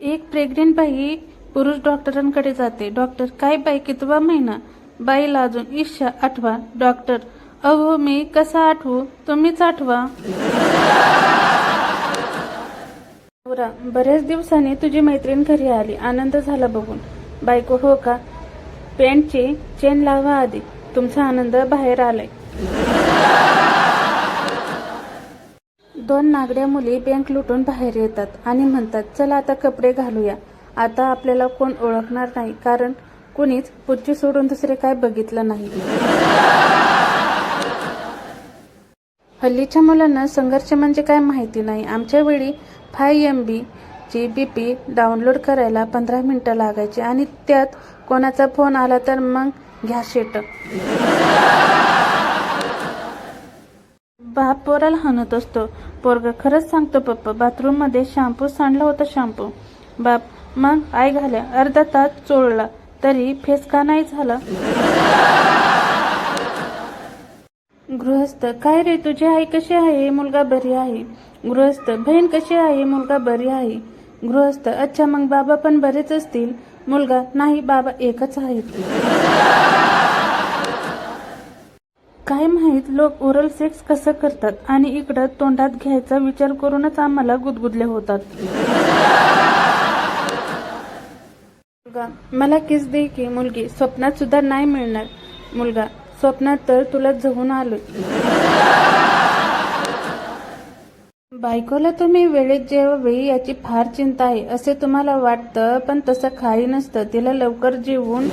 एक प्रेग्नेंट बाई पुरुष डॉक्टरांकडे जाते. डॉक्टर, काय बाई कितवा महिना? बाईला अजून ईर्ष्या. आठवा. डॉक्टर, अहो मी कसा आठवू? तुम्हीच आठवा. नवरा, बऱ्याच दिवसांनी तुझी मैत्रीण घरी आली, आनंद झाला बघून. बायको, हो का? पॅन्टची चेन लावा आधी, तुमचा आनंद बाहेर आलाय. दोन नागड्या मुली बँक लुटून बाहेर येतात आणि म्हणतात, चला आता कपडे घालूया. आता आपल्याला कोण ओळखणार नाही, कारण कुणीच पुढची सोडून दुसरे काय बघितलं नाही. हल्लीच्या मुलांना संघर्ष म्हणजे काय माहिती नाही. आमच्या वेळी 5 MB ची BP डाउनलोड करायला 15 मिनिटं लागायची आणि त्यात कोणाचा फोन आला तर मग घ्या शेट. बाप पोराला हाणत असतो. पोरग, खरंच सांगतो पप्पा, बाथरूम मध्ये शॅम्पू सांडला होता. शॅम्पू. बाप, मग आई घाल्या अर्धा तास चोळला तरी फेस का नाही झाला? गृहस्थ, काय रे तुझी आई कशी आहे? मुलगा बरी आहे. गृहस्थ, बहीण कशी आहे? मुलगा बरी आहे. गृहस्थ, अच्छा मग बाबा पण बरेच असतील. मुलगा, नाही बाबा एकच आहेत. काय माहित लोक ओरल सेक्स कसं करतात आणि इकडं तोंडात घ्यायचा विचार करूनच आम्हाला गुदगुदले होतात. मुलगा, मला किस दे की. मुलगी, स्वप्नात सुद्धा नाही मिळणार. मुलगा, स्वप्नात तर तुला जगून आलोय. बायकोला तुम्ही वेळेत जेवावे याची फार चिंता आहे असे तुम्हाला वाटतं, पण तसं काही नसतं. तिला लवकर जेवून